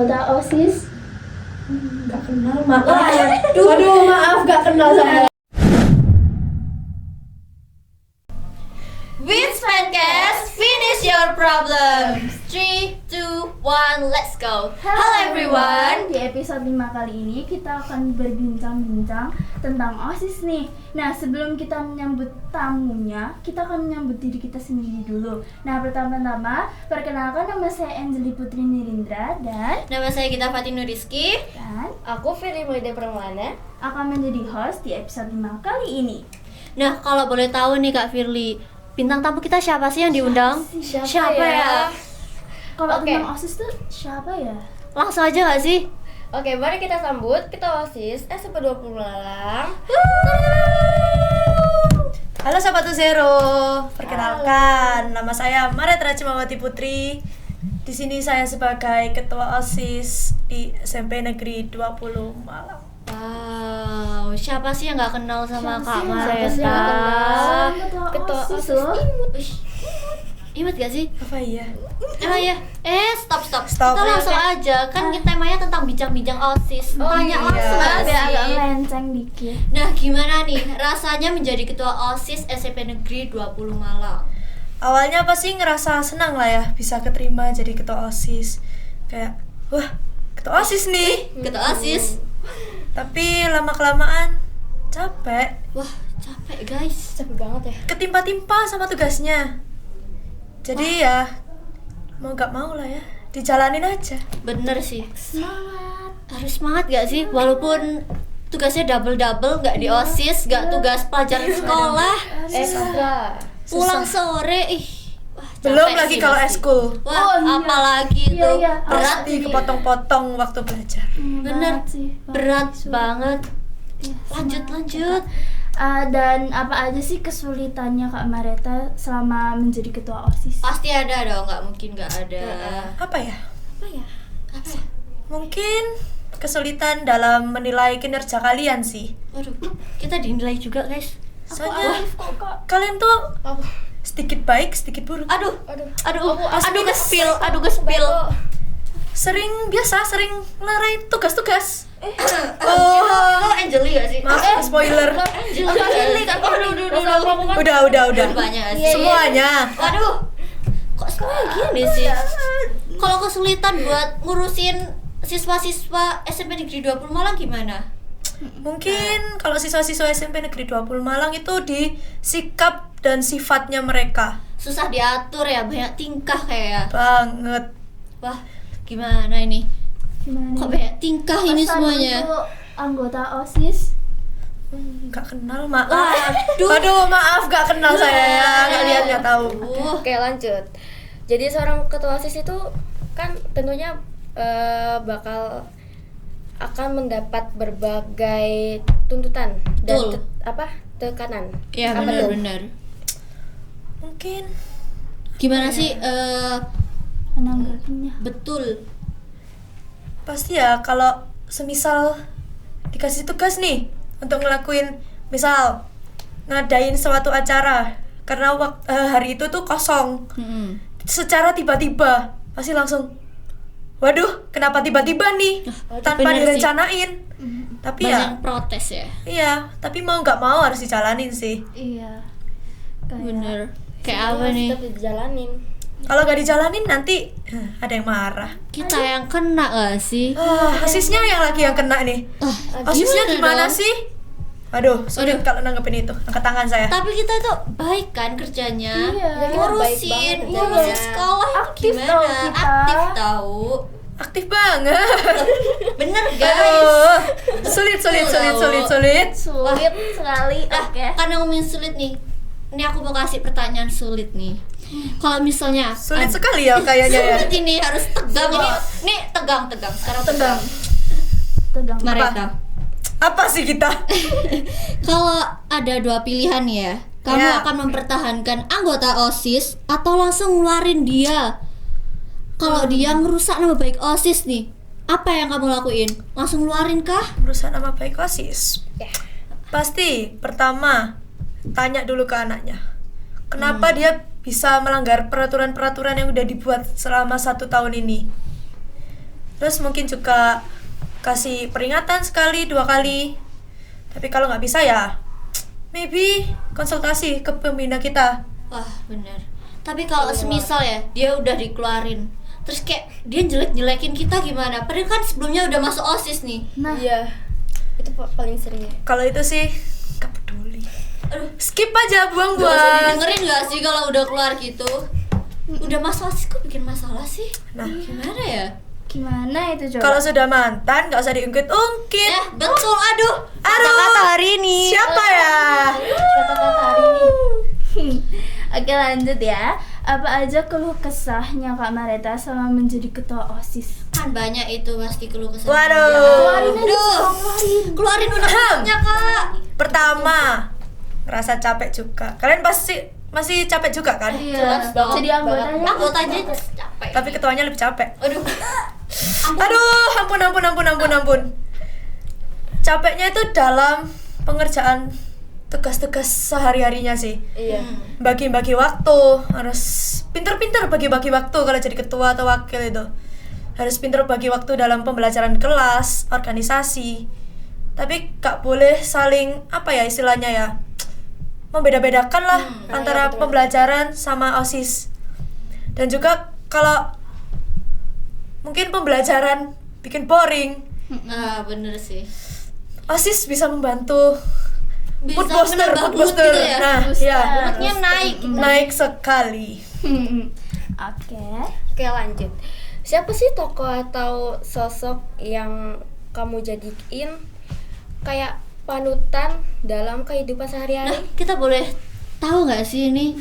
anggota OSIS? Gak kenal, maaf. Waduh, maaf gak kenal saya. With Fancast, finish your problems. 3, 2, 1, let's go. Hello everyone. Di episode 5 kali ini kita akan berbincang-bincang tentang OSIS nih. Nah, sebelum kita menyambut tamunya, kita akan menyambut diri kita sendiri dulu. Nah, pertama-tama, perkenalkan, nama saya Anjeli Putri Nirindra dan Nama saya Gita Fatinu Rizky. Aku Firly Maida Permana. akan menjadi host di episode 5 kali ini. Nah, kalau boleh tahu nih Kak Firly, bintang tamu kita siapa sih yang diundang? Siapa ya? Kalau Oke. tentang OSIS tuh siapa ya? Langsung aja gak sih? Oke, mari kita sambut Ketua OSIS SMP20 Malang. Halo Sobat Zero, perkenalkan nama saya Maret Racimawati Putri. Di sini saya sebagai Ketua OSIS di SMP Negeri 20 Malang. Wow, siapa sih yang gak kenal sama Siapa Kak sih yang nggak Mareta? kenal? Ketua OSIS OSIS loh. Imut gak sih? Apa iya? Emang ya? Stop. Stop. Kita langsung aja, kan temanya tentang bincang-bincang OSIS. Tanya iya. langsung gak Biar agak sih? melenceng dikit. Nah, gimana nih rasanya menjadi ketua OSIS SMP Negeri 20 Malang? Awalnya pasti ngerasa senang lah ya bisa keterima jadi Ketua OSIS. Kayak, wah Ketua OSIS nih. Ketua OSIS? Tapi lama-kelamaan capek, Wah, capek guys. Capek banget ya. ketimpa-timpa sama tugasnya. Jadi ya mau gak mau lah ya, dijalanin aja. Bener sih. Semangat. Harus semangat gak sih? Walaupun tugasnya double-double, gak di OSIS, gak tugas pelajaran sekolah, Ekstra. pulang sore, wah, Belum capek lagi sih kalau pasti. eskul. Wah, Oh, iya. apalagi Iya, tuh iya. berat, Pasti kepotong-potong waktu belajar. bener, Banget sih, berat mahasiswa. banget. Iya, Lanjut. Dan apa aja sih kesulitannya Kak Mareta selama menjadi ketua OSIS? Pasti ada dong, nggak mungkin nggak ada. Apa ya? Apa ya? Mungkin kesulitan dalam menilai kinerja kalian sih. Waduh, kita dinilai juga guys. Soalnya Kok Kak? kalian tuh Apa? sedikit baik, sedikit buruk. Aduh, Aduh. nge-spill. Sering ngelarai tugas-tugas. Oh, Anjeli gak sih? Maaf, spoiler. Anjeli kan. Udah. Banyak gak sih? Semuanya. Waduh, kok semuanya gini sih? Kalau kesulitan buat ngurusin siswa-siswa SMP Negeri 20 Malang gimana? Mungkin kalau siswa-siswa SMP Negeri 20 Malang itu di sikap dan sifatnya mereka. Susah diatur ya, banyak tingkah kayak. Banget. Wah, gimana ini? Gimana? Kok banyak tingkah ini Pesan semuanya? untuk anggota OSIS? Nggak kenal, maaf. Waduh. Aduh, maaf gak kenal saya. Nggak lihat, nggak tahu. Oke, lanjut. Jadi seorang ketua OSIS itu kan tentunya bakal akan mendapat berbagai tuntutan dan Betul. tekanan. Ya Apa tuh? benar. Mungkin Gimana sih? Menanggapinya. Betul. pasti ya kalau semisal dikasih tugas nih untuk ngelakuin, misal ngadain suatu acara karena hari itu tuh kosong secara tiba-tiba, pasti langsung waduh kenapa tiba-tiba nih tanpa bener sih. direncanain. Tapi Banyak ya yang protes ya. iya, tapi mau nggak mau harus dijalanin sih. Iya. Kayak Bener. Kayak Itu apa harus nih? tetap dijalanin. Kalau nggak dijalanin nanti ada yang marah. Kita yang kena gak sih? OSISnya yang kena nih. OSISnya gimana dong? sih? Aduh, sulit kalau nanggepin itu. Angkat tangan saya. Tapi kita itu baik kan kerjanya. Iya. Ngurusin Kita baik banget sekolah itu Aktif gimana? tau kita. Aktif tahu. Aktif banget. Bener guys. Aduh, sulit. Sulit sekali. Oke. Karena ngomongin sulit nih. Ini aku mau kasih pertanyaan sulit nih. Kalau misalnya Sulit sekali ya kayaknya ya. sulit ini harus tegang ini tegang. Sekarang tegang. Tegang. Mereka. Apa sih kita? Kalau ada dua pilihan ya, kamu Ya. akan mempertahankan anggota OSIS atau langsung ngeluarin dia. Kalau dia ngerusak nama baik OSIS nih, apa yang kamu lakuin? Langsung ngeluarin kah? Urusan nama baik OSIS. Pasti pertama tanya dulu ke anaknya. Kenapa dia bisa melanggar peraturan-peraturan yang udah dibuat selama 1 tahun ini? Terus mungkin juga kasih peringatan sekali 2 kali. Tapi kalau nggak bisa ya maybe konsultasi ke pembina kita. Wah bener. Tapi kalau semisal ya dia udah dikeluarin, terus kayak dia jelek-jelekin kita gimana? Padahal kan sebelumnya udah masuk OSIS nih. Nah, Iya. Itu paling sering ya. Kalau itu sih nggak peduli. Aduh, Skip aja, gak usah buang-buang. didengerin gak sih kalau udah keluar gitu? Udah masuk OSIS kok bikin masalah sih? Nah, Gimana ya? gimana itu coba? kalau sudah mantan nggak usah diungkit-ungkit. Ya betul, aduh. Aduh. Kata-kata hari ini. Siapa ya? Kata-kata hari ini. Oke, lanjut ya. Apa aja keluh kesahnya Kak Mareta selama menjadi ketua OSIS? Kan banyak itu pasti keluh kesah. Waduh. Keluarin aja, Aduh. keluarin. Keluarin unek-uneknya Kak. Pertama, ngerasa capek juga. Kalian pasti masih capek juga kan? Iya, Jelas banget, jadi anggotanya. Anggotanya capek. Tapi ketuanya lebih capek. Aduh. Aduh, ampun. Capeknya itu dalam pengerjaan tugas-tugas sehari-harinya sih. Iya. Bagi-bagi waktu, harus pinter-pinter bagi-bagi waktu kalau jadi ketua atau wakil itu. Harus pinter bagi waktu dalam pembelajaran kelas, organisasi. Tapi gak boleh saling, apa ya istilahnya ya, membeda-bedakan lah antara betul. pembelajaran sama OSIS. Dan juga kalau mungkin pembelajaran bikin boring, Nah, bener sih. OSIS bisa membantu Bisa mood booster, menambah mood mood booster. gitu ya? Nah, Booster. ya, Moodnya naik. naik sekali. Oke. Oke, lanjut. Siapa sih tokoh atau sosok yang kamu jadiin kayak panutan dalam kehidupan Nah, sehari-hari? kita boleh tahu nggak sih ini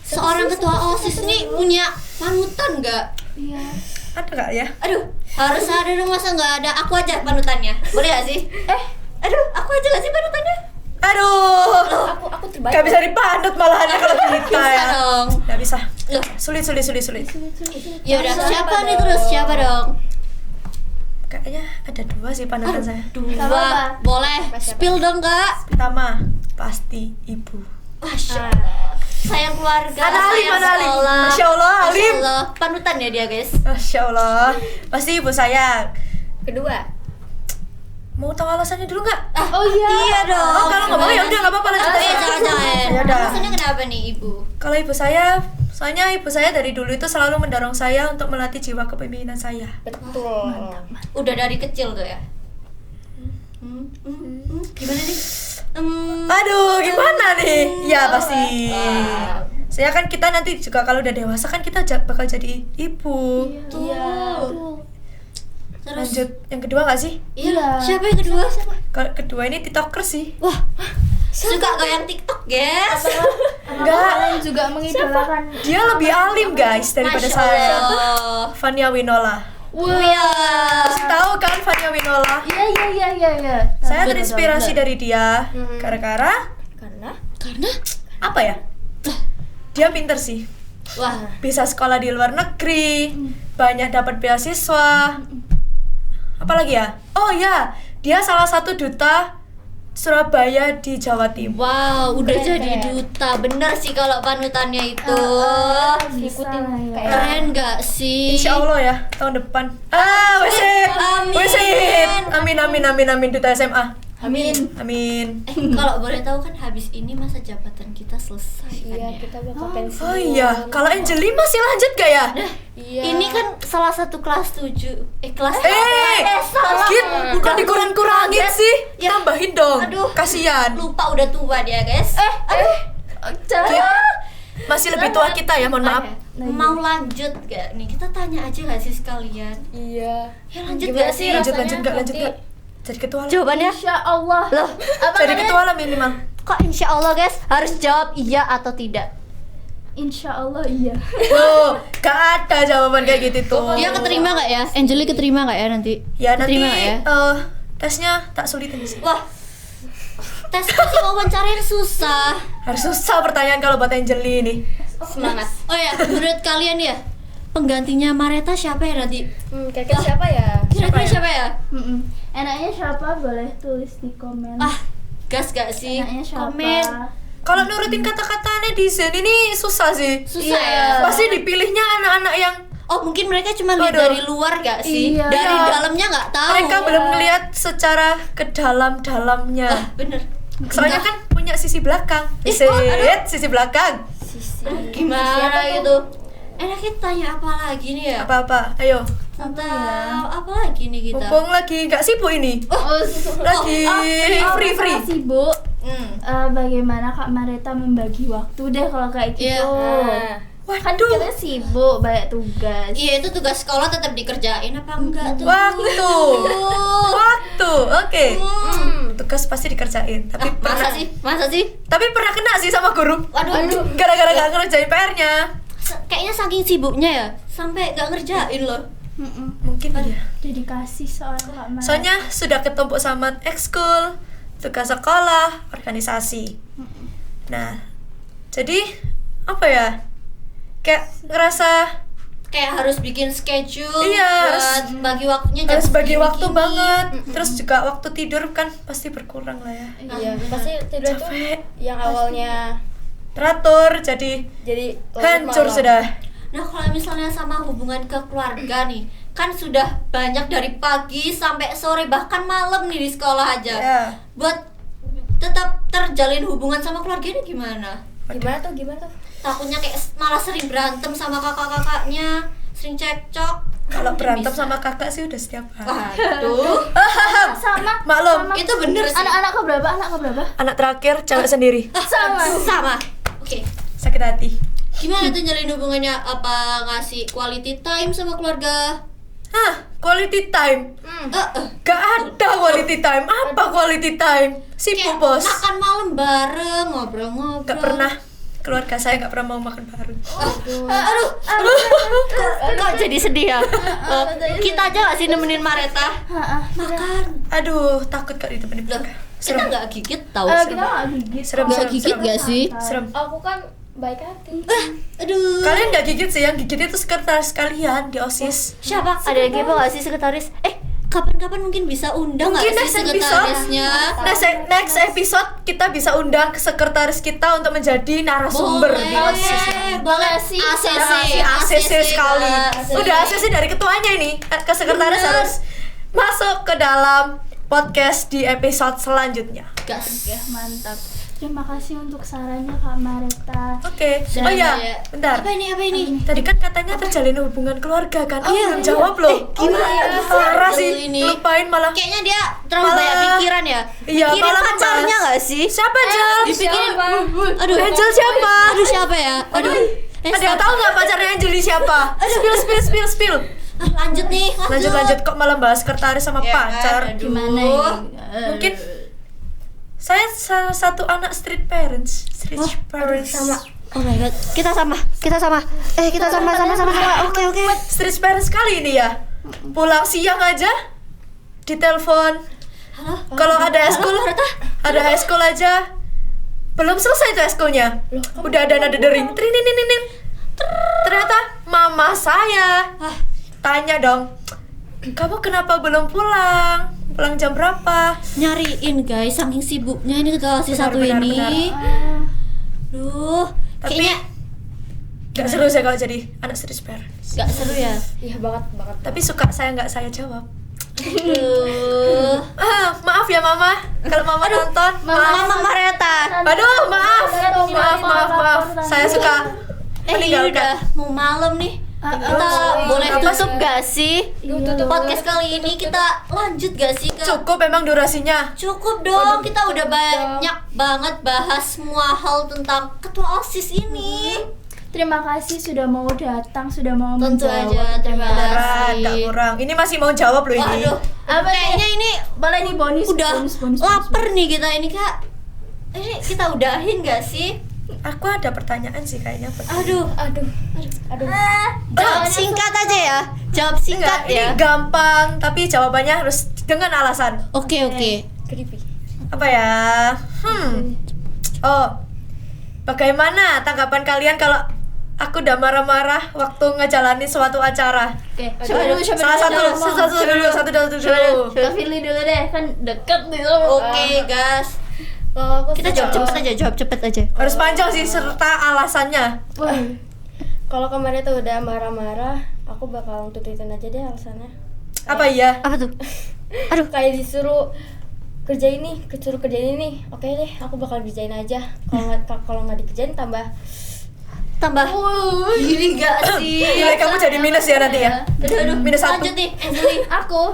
seorang ketua OSIS nih punya panutan nggak? Iya. Ada gak ya? Aduh, harus ada dong, masa nggak ada? Aku aja panutannya, boleh gak sih? Aduh, aku aja gak sih panutannya? Aduh, Aku terbaik. gak bisa dipanut malahan kalau kita Bisa ya. dong. Gak bisa. Loh, Sulit. ya udah, siapa nih terus? Siapa dong? Kayaknya ada 2 sih panutan saya. Dua, boleh. Spill dong kak. Pertama, pasti ibu. Masya Allah. Sayang keluarga, Ada Alim, sayang ada Alim. sekolah. Masya Allah, Masya Alim. Allah. Panutan ya dia guys. Masya Allah, pasti ibu saya. Kedua. Mau tahu alasannya dulu nggak? Oh iya. Iya dong. Oh, kalau nggak mau ya udah nggak apa-apa lanjut aja. Jangan. Ya udah. Alasannya kenapa nih ibu? Kalau ibu saya, soalnya ibu saya dari dulu itu selalu mendorong saya untuk melatih jiwa kepemimpinan saya. Betul. Udah dari kecil tuh ya? Gimana nih? Aduh, gimana nih? Ya pasti. Wah. Saya kan kita nanti juga kalau udah dewasa kan kita bakal jadi ibu. Tuh. Terus? Lanjut yang kedua nggak sih? Iya. Siapa yang kedua? Kalau kedua ini tiktoker sih. Wah, suka goyang TikTok, guys. Enggak. Kalian juga mengidolakan. Dia lebih alim guys daripada Masya saya. Allah. Fania Winola. Iya. Tahu kan Fania Winola? Iya. Saya Betul, terinspirasi betul. dari dia gara-gara Karena Karena apa ya? Dia pinter sih. wah, Bisa sekolah di luar negeri, banyak dapat beasiswa. Apalagi ya? Oh ya, dia salah satu duta Surabaya di Jawa Timur. wow, udah jadi duta. Bener sih kalau panutannya itu. Bisa Ikutin lah ya. kayak- Keren gak sih? Insya Allah ya, tahun depan. Amin, duta SMA. Amin. Amin. Kalau boleh tahu kan habis ini masa jabatan kita selesai kan iya, ya? kita bakal pensiun. Oh iya, kalau Angeli masih lanjut gak ya? Iya. Ini kan salah satu kelas 7. Kelas Salah. Bukan dikurang-kurangin sih. Ya. Tambahin dong. Aduh. Kasihan. Lupa udah tua dia, guys. Jangan. Masih lebih tua kita ya, mohon maaf. Mau lanjut gak nih? Kita tanya aja gak sih sekalian? Iya. Ya lanjut Gimana gak sih? Lanjut rasanya gak? nanti? Jadi ketua lah. Jawabannya Insya Allah. loh, Jadi ketua lah minimal. kok insya Allah guys harus jawab iya atau tidak? Insya Allah iya. Loh, gak ada jawaban kayak gitu tuh. Dia keterima gak ya? Angeli keterima gak ya nanti? Ya nanti Keterima nggak ya? tesnya tak sulit ini sih. Wah, tes pasti wawancara yang susah. Harus susah pertanyaan kalau buat Angeli ini. Semangat. Oh ya, menurut kalian ya, penggantinya Mareta siapa ya nanti? Kira-kira siapa ya? Kira-kira siapa ya? Enaknya siapa boleh tulis di komen. Ah, gas gak sih? Enaknya siapa? Komen. Kalau nurutin kata-kata netizen ini susah sih. Susah Iya. ya? Pasti dipilihnya anak-anak yang Oh mungkin mereka cuma lihat Waduh. dari luar gak sih? Iya. Dari Iya. dalamnya nggak tahu. Mereka belum ngelihat secara ke dalam-dalamnya. Bener. Soalnya kan punya sisi belakang. Sisi belakang. Gimana gitu? Enaknya tanya apa lagi nih ya? Apa-apa? Ayo. Tentang apa lagi nih kita? Mumpung lagi nggak sibuk ini. Lagi free. Masalah sibuk. Hmm. Bagaimana Kak Mareta membagi waktu deh kalau kayak gitu? Iya. Kan Waduh. kita sibuk banyak tugas. Iya itu tugas sekolah tetap dikerjain apa enggak tuh? Waktu. Oke. Tugas pasti dikerjain. Tapi Masa sih? Tapi pernah kena sih sama guru. Waduh. Gara-gara nggak ngerjain PR-nya. Kayaknya saking sibuknya ya sampai nggak ngerjain loh. Mungkin iya. Dedikasi seorang Kak Mareta. Soalnya sudah ketumpuk sama ekskul, tugas sekolah, organisasi. Nah, jadi apa ya? Kayak ngerasa Kayak harus bikin schedule Iya, buat bagi waktunya jam harus bagi segini waktu gini. banget. Terus juga waktu tidur kan pasti berkurang lah ya. Iya, pasti tidur tuh Capek. yang awalnya Teratur jadi larut hancur malam. sudah. Nah kalau misalnya sama hubungan ke keluarga nih, kan sudah banyak dari pagi sampai sore bahkan malam nih di sekolah aja. Ya. Buat tetap terjalin hubungan sama keluarga ini gimana? Gimana tuh? Takutnya kayak malah sering berantem sama kakak-kakaknya, sering cekcok. Kalau Mungkin berantem bisa. sama kakak sih udah setiap hari. Waduh, sama Maklum. itu bener sih. anak-anak keberapa? Anak terakhir cewek sendiri. Sama. Oke. Sakit hati. Gimana tuh nyalin hubungannya? Apa ngasih quality time sama keluarga? Quality time. Gak ada quality time. Apa quality time? Sibuk, Kayak bos. makan malam bareng, ngobrol-ngobrol. Gak pernah. Keluarga saya gak pernah mau makan bareng. Aduh. Kok jadi sedih ya? Kita aja gak sih nemenin Mareta? Makan. Aduh, takut gak ditemenin Loh, mereka. kita Serem. gak gigit tau. Kita nggak gigit. Serem, kok. serem, gigit serem. gak sih? Serem. Aku kan baik hati. Aduh. Kalian gak gigit sih, yang gigit itu sekretaris kalian di OSIS. Siapa? Ada yang kepo nggak sih sekretaris? Kapan-kapan mungkin bisa undang Mungkin gak next sih episode, sekretarisnya? next episode kita bisa undang ke sekretaris kita untuk menjadi narasumber di OSIS. Boleh sih. ACC sekali. Kak. Udah ACC dari ketuanya ini. Ke sekretaris Bener. harus masuk ke dalam podcast di episode selanjutnya. Gas. Oke, mantap. Terima kasih untuk sarannya Kak Mareta. Oke. Dan Oh iya, ya. bentar. Apa ini? Tadi kan katanya terjalin hubungan keluarga kan? Aku iya, belum iya. jawab loh. Gimana? Parah Betul sih. ini. Lupain malah. Kayaknya dia terlalu Malah- banyak pikiran ya. Iya, Mikirin malah pacarnya membahas. gak sih? Siapa Angel? Dipikirin. Aduh. Angel siapa? Aduh siapa ya? Aduh. Ada yang tahu nggak pacarnya Angel ini siapa? Spill. Lanjut nih. Lanjut. Kok malah bahas sekretaris sama Ya kan? pacar? Aduh. Gimana ini? Mungkin saya salah satu anak street parents. Oh my god. Kita sama. Kita sama. Oke. Street parents kali ini ya. Pulang siang aja ditelepon. Halo. Kalau ada eskul, Mareta? ada eskul aja. Belum selesai tuh eskulnya. Udah ada nada dering. Trin. Ternyata mama saya tanya dong, kamu kenapa belum pulang? Pulang jam berapa? Nyariin guys, saking sibuknya ini ketua OSIS satu Benar, ini. Duh, Tapi kayaknya gak seru saya kalau jadi anak street parents. gak seru ya. Iya banget. Tapi suka saya nggak saya jawab. Aduh. Maaf ya mama, kalau mama nonton. Mama Mareta. Aduh, maaf. Saya suka Ini meninggalkan. udah mau malam nih. Kita boleh apa tutup gak sih? Tutup. Podcast kali ini kita lanjut gak sih ke Cukup memang durasinya. Cukup dong, kita udah banyak banget bahas semua hal tentang ketua OSIS ini. Terima kasih sudah mau datang, sudah mau Tentu menjawab. aja, terima Beneran, kasih. gak kurang. Ini masih mau jawab loh ini. Waduh, kayaknya ini Boleh nih bonus. udah bonus. lapar nih kita ini Kak. Ini kita udahin gak sih? Aku ada pertanyaan sih kayaknya. Aduh, Oh, singkat aja ya. Jawab singkat Enggak, ini ya. gampang, tapi jawabannya harus dengan alasan. Oke. Creepy. Apa ya? Oh, bagaimana tanggapan kalian kalau aku udah marah-marah waktu ngejalanin suatu acara? Oke. Satu dulu. Kak Firly dulu deh, kan deket nih. Oke, guys. Kalau aku Kita sih jawab cepet aja. Harus panjang sih serta alasannya. kalau kemarin tuh udah marah-marah, aku bakal tututin aja deh alasannya. Apa iya? Apa tuh? Aduh. Kayak disuruh kerjain ini, oke deh, aku bakal kerjain aja. Kalau nggak dikerjain tambah Gini gak sih? Nilai kamu jadi minus ya nanti ya. Aduh, Minus 1. lanjut nih, Angeli. Aku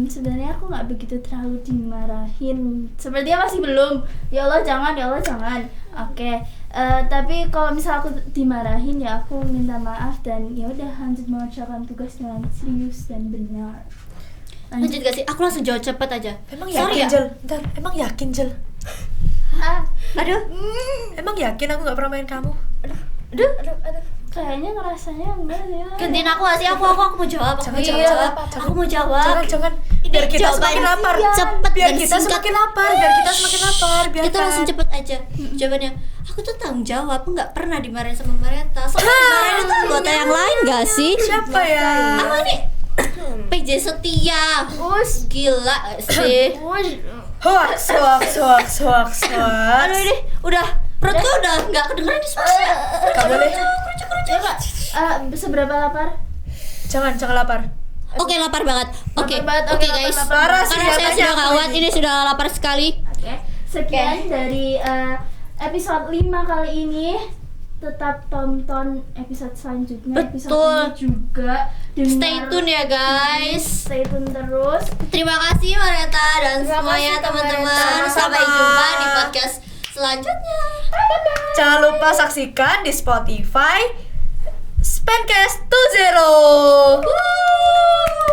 sebenarnya aku nggak begitu terlalu dimarahin. Sepertinya masih belum. Ya Allah jangan. Oke. Tapi kalau misal aku dimarahin ya aku minta maaf dan ya udah lanjut mengerjakan tugas dengan serius dan benar. Lanjut gak sih? Aku langsung jawab cepet aja. Emang Sorry yakin ya. Jel? Bentar, emang yakin Jel? Aduh. Emang yakin aku gak pernah main kamu? Aduh. Kayaknya ngerasanya enggak ya. Gantiin aku gak sih? Aku mau jawab. Jangan, Aku jangan, mau jangan. jawab. Aku mau jawab. Jangan. Ini Biar kita jawaban semakin lapar. cepet Biar dan kita singkat. semakin lapar. Biar Kita langsung cepet aja. Jawabannya, aku tuh tanggung jawab. Aku nggak pernah dimarahin sama Marietta. Soalnya dimarahin itu anggota yang lain gak sih? Siapa ya? Apa nih? PJ Setia. Gila gak sih? Hoax. Aduh ini udah perutku udah nggak kedengeran di suara. Gak boleh. Ya Kak, seberapa lapar? Jangan lapar. Oke, lapar banget. Oke, Lapar banget, oke lapar, guys. lapar. Parah sih, Karena saya katanya sudah aku kawat, ini. ini sudah lapar sekali. Oke. Sekian dari episode 5 kali ini. Tetap tonton episode selanjutnya. Betul. Episode ini juga. Stay tune ya guys. Stay tune terus. Terima kasih Marietta dan Terima semuanya kasih, teman-teman. Marietta. Sampai Sama-sama. jumpa di podcast selanjutnya. Jangan lupa saksikan di Spotify Spencast 20. Woo!